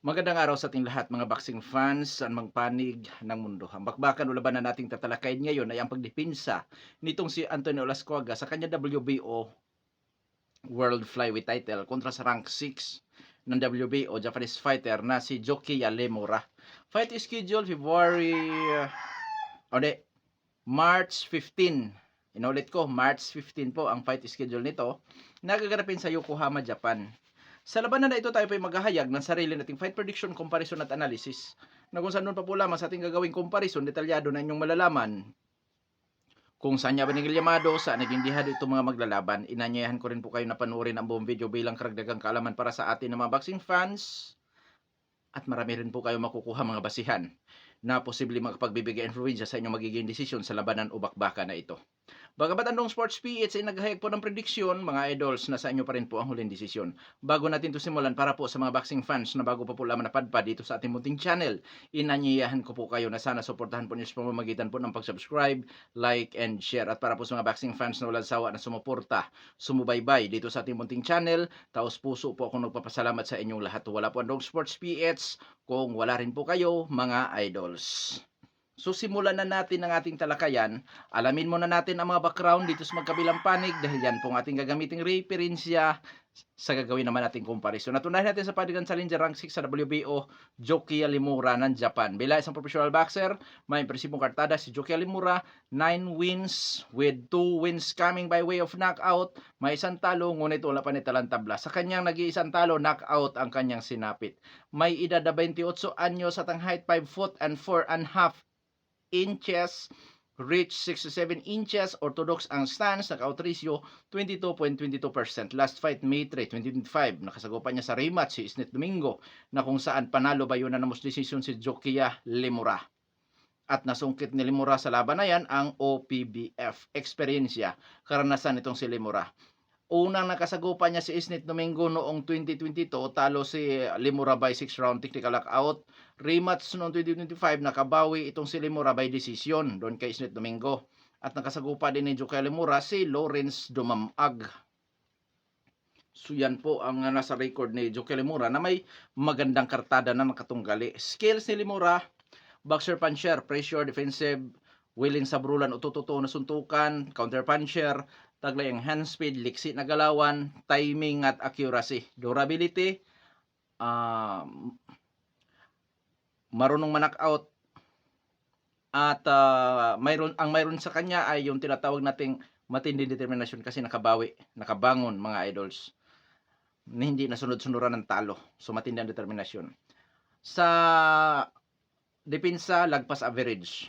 Magandang araw sa ating lahat mga boxing fans saan mang panig ng mundo. Ang bakbakan o labanan nating tatalakayin ngayon ay ang pagdepensa nitong si Antonio Lascuaga sa kanya WBO World Flyweight title kontra sa rank 6 ng WBO Japanese fighter na si Joki Yalemura. Fight is scheduled February o di, March 15. Inulit ko, March 15 po ang fight schedule nito. Nagaganapin sa Yokohama, Japan. Sa labanan na ito tayo po ay maghahayag ng sarili nating fight prediction, comparison at analysis na kung saan nun pa po lamang sa ating gagawing comparison, detalyado na inyong malalaman kung saan niya ba Yamado, saan naging dihado itong mga maglalaban. Inanyayahan ko rin po kayo na panoorin ang buong video bilang karagdagang kaalaman para sa atin ng mga boxing fans at marami rin po kayo makukuha mga basihan na posible makapagbibigay influensya sa inyong magiging desisyon sa labanan o bakbaka na ito. Bagamat Andong Sports PH ay naghahayag po ng prediksyon, mga idols, nasa inyo pa rin po ang huling desisyon. Bago natin ito simulan, para po sa mga boxing fans na bago pa po lamang napadpad dito sa ating munting channel, inanyayahan ko po kayo na sana suportahan po niyo sa pamamagitan po ng pag-subscribe, like, and share. At para po sa mga boxing fans na walang sawa na sumuporta, sumubaybay dito sa ating munting channel, taos puso po akong nagpapasalamat sa inyong lahat. Wala po Andong Sports PH kung wala rin po kayo, mga idols. So simulan na natin ang ating talakayan. Alamin muna natin ang mga background dito sa magkabilang panig dahil yan pong ating gagamiting referensya sa gagawin naman nating comparison. Natunahin natin sa panigan challenger rank 6 sa WBO, Joki Yalemura ng Japan. Bila isang professional boxer, may impresibong kartada si Joki Yalemura, 9 wins with 2 wins coming by way of knockout. May isang talo, ngunit wala pa nitalang tabla. Sa kanyang nag-iisang talo, knockout ang kanyang sinapit. May edad na 28 anyos at ang height 5 foot and 4 and half inches, reach 67 inches, orthodox ang stance, knockout ratio 22.22%. Last fight May 3, 2025, nakasagupan niya sa rematch si Isnet Domingo na kung saan panalo ba yun na namos decision si Joki Yalemura. At nasungkit ni Lemura sa laban na yan ang OPBF, eksperyensya, karanasan itong si Lemura. Unang nakasagupan niya si Isnet Domingo noong 2022, talo si Lemura by 6 round technical knockout. Rematch noong 2025, nakabawi itong si Lemura by decision doon kay Isnet Domingo. At nakasagupa din ni Joki Lemura si Lawrence Dumamag. So yan po ang nasa record ni Joki Lemura na may magandang kartada na nakatunggali. Skills ni Lemura, boxer puncher, pressure, defensive, willing sa brulan o tututo na suntukan, counter puncher, taglay ang hand speed, liksi na galawan, timing at accuracy, durability, marunong ma-knockout, at mayroon sa kanya ay yung tinatawag nating matinding determinasyon kasi nakabawi, nakabangon mga idols. Hindi nasunod-sunuran ng talo. So matindi ang determinasyon. Sa depensa, lagpas average.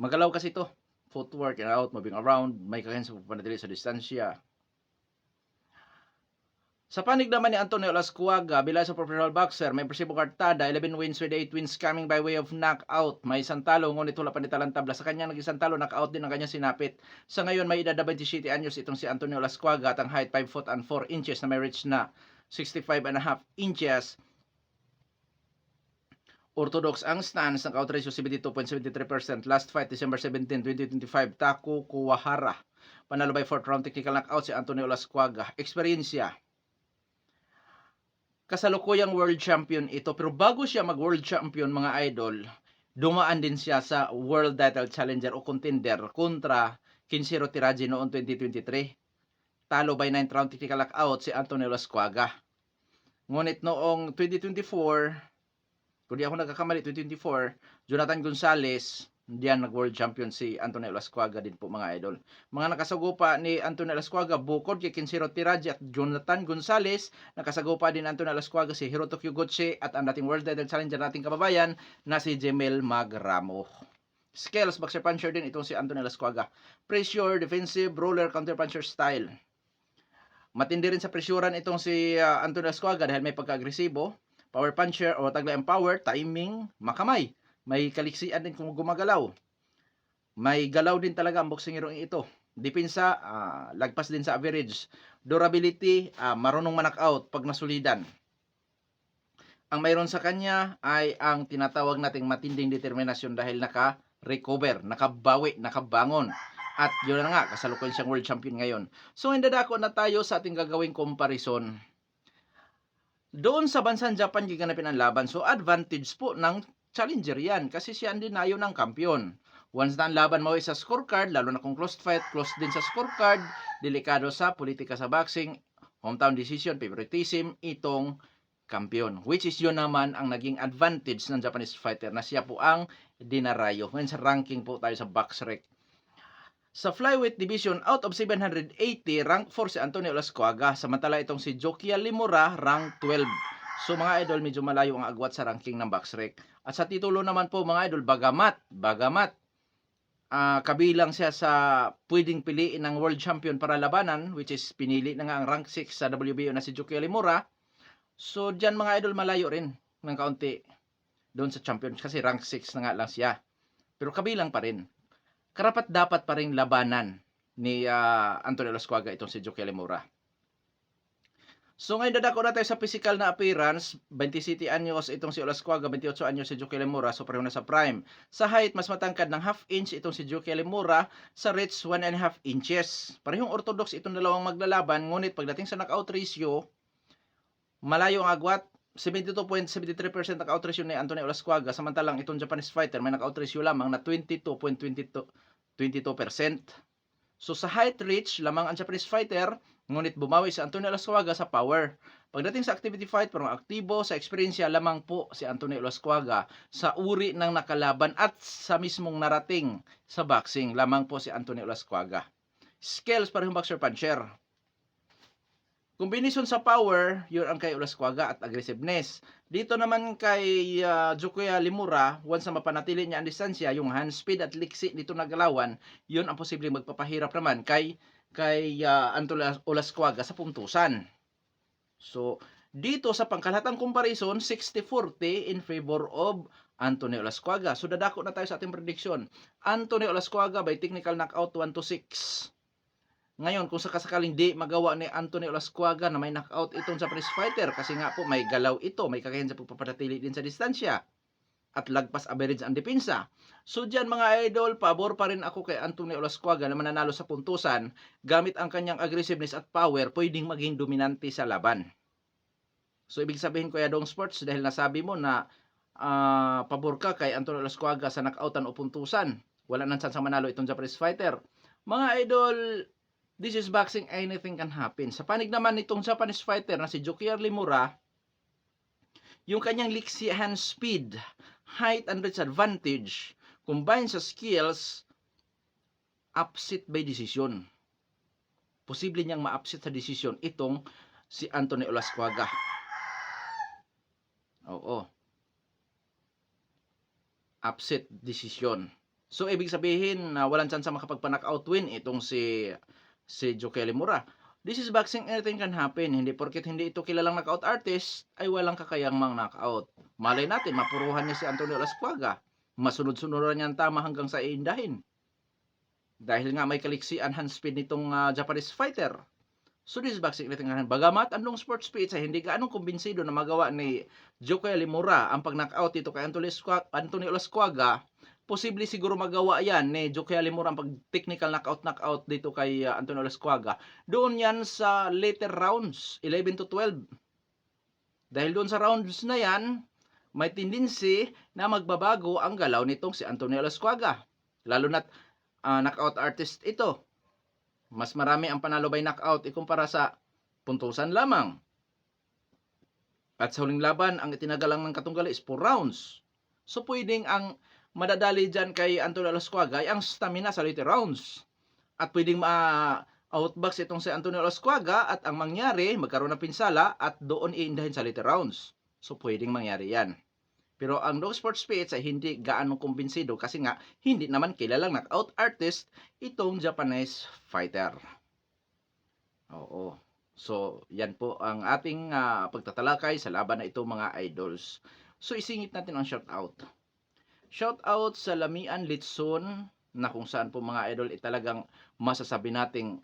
Magalaw kasi ito. Footwork and out, moving around, may kakayahan sa panatili sa distansya. Sa panig naman ni Antonio Lascuaga, bilang sa professional boxer, may impresibong kartada, 11 wins with 8 wins coming by way of knockout. May isang talo, ngunit wala pa nitalang tabla. Sa kanyang nag-isang talo, knockout din ang kanyang sinapit. Sa ngayon, may edad na 27 anyos itong si Antonio Lascuaga at ang height 5 foot and 4 inches na may reach na 65 and a half inches. Orthodox ang stance, ng knockout ratio 72.73%. Last fight, December 17, 2025, Taku Kuwahara. Panalo by 4th round technical knockout si Antonio Lascuaga. Eksperyensya, kasalukuyang world champion ito. Pero bago siya mag-world champion, mga idol, dumaan din siya sa world title challenger o contender kontra Kinshiro Tiraji noong 2023. Talo by 9th round technical knockout si Antonio Lascuaga. Ngunit noong 2024, kung di ako nagkakamali, 2024, Jonathan Gonzalez, diyan nag-world champion si Antonio Lascuaga din po mga idol. Mga nakasagupa ni Antonio Lascuaga, bukod kay Kinshiro Tiraji at Jonathan Gonzalez, nakasagupa din Antonio Lascuaga si Hiroto Kyoguchi at ang dating world title challenger nating kababayan na si Jemel Magramo. Skills, boxer puncher din itong si Antonio Lascuaga. Pressure, defensive, roller, counter puncher style. Matindi rin sa presyuran itong si Antonio Lascuaga dahil may pagka-agresibo. Power puncher o taglay ang power, timing, makamay. May kaliksian din kung gumagalaw. May galaw din talaga ang boksingero ito. Depensa, lagpas din sa average. Durability, marunong ma-knockout pag nasulidan. Ang mayroon sa kanya ay ang tinatawag nating matinding determinasyon dahil naka-recover, nakabawi, nakabangon. At yun na nga, kasalukuyan siyang world champion ngayon. So, indadako na tayo sa ating gagawing comparison. Doon sa bansang Japan giganapin ang laban. So advantage po ng challenger yan kasi siya ang dinayo ng kampiyon. Once na ang laban mo sa scorecard, lalo na kung close fight, close din sa scorecard, delikado sa politika sa boxing, hometown decision, favoritism, itong kampiyon. Which is yun naman ang naging advantage ng Japanese fighter na siya po ang dinarayo. Ngayon sa ranking po tayo sa BoxRec. Sa flyweight division, out of 780, rank 4 si Antonio Lascuaga. Samantala itong si Jokia Limura, rank 12. So mga idol, medyo malayo ang agwat sa ranking ng BoxRec. At sa titulo naman po mga idol, bagamat kabilang siya sa pwedeng piliin ng world champion para labanan, which is pinili na nga ang rank 6 sa WBO na si Jokia Limura. So dyan mga idol, malayo rin ng kaunti doon sa champion kasi rank 6 na nga lang siya. Pero kabilang pa rin. Karapat dapat pa ring labanan ni Antonio Lascuaga itong si Jokia Limura. So ngayon dadako na tayo sa physical na appearance. 27 anyos itong si Lascuaga, 28 anyos si Jokia Limura, so pareho na sa prime. Sa height, mas matangkad ng half inch itong si Jokia Limura, sa reach 1.5 inches. Parehong orthodox itong dalawang maglalaban, ngunit pagdating sa knockout ratio, malayo ang agwat. 72.73% knockout ratio ni Antonio Lascuaga, samantalang itong Japanese fighter may knockout ratio lamang na 22.22%. So sa height reach lamang ang Japanese fighter, ngunit bumawi si Antonio Lascuaga sa power. Pagdating sa activity fight, parang aktibo, sa eksperyensya lamang po si Antonio Lascuaga. Sa uri ng nakalaban at sa mismong narating sa boxing, lamang po si Antonio Lascuaga. Skills, parehong boxer puncher. Kombinasyon sa power, yun ang kay Lascuaga at aggressiveness. Dito naman kay Jokia Limura, once na mapanatili niya ang distansya, yung hand speed at liksi dito nagalawan, yun ang posibleng magpapahirap naman kay Antonio Lascuaga sa puntusan. So, dito sa pangkalatang comparison, 60-40 in favor of Antonio Lascuaga. So, dadako na tayo sa ating prediction. Antonio Lascuaga by technical knockout 1-6. Ngayon, kung sakasakaling di magawa ni Antonio Lascuaga na may knockout itong Japanese fighter, kasi nga po may galaw ito, may kakayahan sa pagpapanatili din sa distansya, at lagpas average ang depensa. So dyan mga idol, pabor pa rin ako kay Antonio Lascuaga na mananalo sa puntusan, gamit ang kanyang aggressiveness at power, pwedeng maging dominante sa laban. So ibig sabihin Kuya Dong Sports, dahil nasabi mo na pabor ka kay Antonio Lascuaga sa knockoutan o puntusan, wala nang chance manalo itong Japanese fighter. Mga idol, this is boxing, anything can happen. Sa panig naman nitong Japanese fighter na si Jokia Limura, yung kanyang liksi hand speed, height and reach advantage, combined sa skills, upset by decision. Posible niyang ma-upset sa decision itong si Antonio Lascuaga. Oo. Upset decision. So, ibig sabihin na walang chance makapagpa-knockout win itong si Jokia Limura. This is boxing, anything can happen. Hindi porket hindi ito kilalang knockout artist, ay walang kakayang mang knockout. Malay natin, mapuruhan niya si Antonio Lascuaga. Masunod-sunuran niya ang tama hanggang sa iindahin. Dahil nga may kaliksian hand speed nitong Japanese fighter. So this is boxing, anything can happen. Bagamat anong sports speech ay hindi gaanong kumbinsido na magawa ni Jokia Limura ang pag-knockout dito kay Antonio Lascuaga, posible siguro magawa yan ni Jokia Limura ang pag-technical knockout dito kay Antonio Lascuaga. Doon yan sa later rounds, 11-12. Dahil doon sa rounds na yan, may tendency na magbabago ang galaw nitong si Antonio Lascuaga. Lalo na't knockout artist ito. Mas marami ang panalo by knockout ikumpara sa puntusan lamang. At sa huling laban, ang itinagalang ng katunggali is 4 rounds. So pwedeng ang madadali dyan kay Antonio Lascuaga ay ang stamina sa later rounds. At pwedeng ma-outbox itong si Antonio Lascuaga at ang mangyari, magkaroon ng pinsala at doon iindahin sa later rounds. So pwedeng mangyari yan. Pero ang Dog Sports PH ay hindi gaano kumbinsido kasi nga hindi naman kilalang knockout artist itong Japanese fighter. Oo. So yan po ang ating pagtatalakay sa laban na ito mga idols. So isingit natin ang shoutout. Shoutout sa Lamian Litson na kung saan po mga idol talagang masasabi nating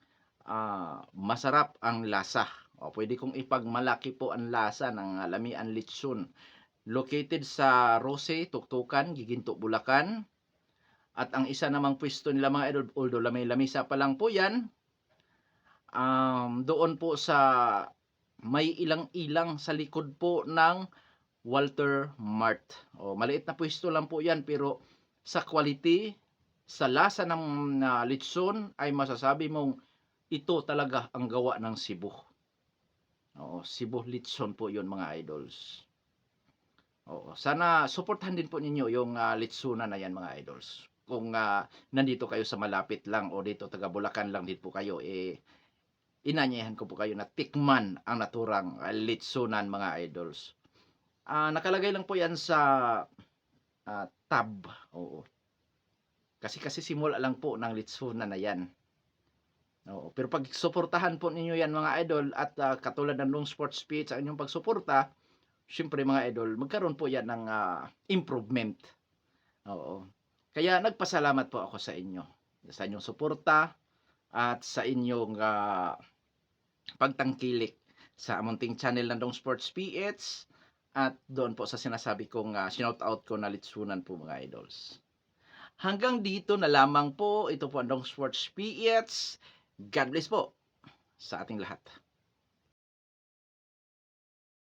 masarap ang lasa. O, pwede kong ipagmalaki po ang lasa ng Lamian Litson. Located sa Rose, Tuktukan, Giginto, Bulacan. At ang isa namang pwesto nila mga idol, although lamay-lamisa pa lang po yan, doon po sa may ilang-ilang sa likod po ng Walter Mart. Maliit na pwesto lang po 'yan pero sa quality, sa lasa ng litson ay masasabi mong ito talaga ang gawa ng Cebu. Cebu litson po 'yon mga idols. Sana suportahan din po ninyo yung litsunan na 'yan mga idols. Kung nandito kayo sa malapit lang o dito taga Bulacan lang din po kayo, inanyayahan ko po kayo na tikman ang naturang litsunan mga idols. Nakalagay lang po 'yan sa tab, oo. Kasi simula lang po ng litsunan na 'yan. Pero pag suportahan po ninyo 'yan mga idol at katulad ng Long Sports PH sa inyong pagsuporta, siyempre mga idol, magkaroon po 'yan ng improvement. Oo. Kaya nagpasalamat po ako sa inyo, sa inyong suporta at sa inyong pagtangkilik sa munting channel ng Dong Sports PH at doon po sa sinasabi kong shout-out ko na litsunan po mga idols. Hanggang dito na lamang po, ito po ang Dong Sports PH. God bless po sa ating lahat.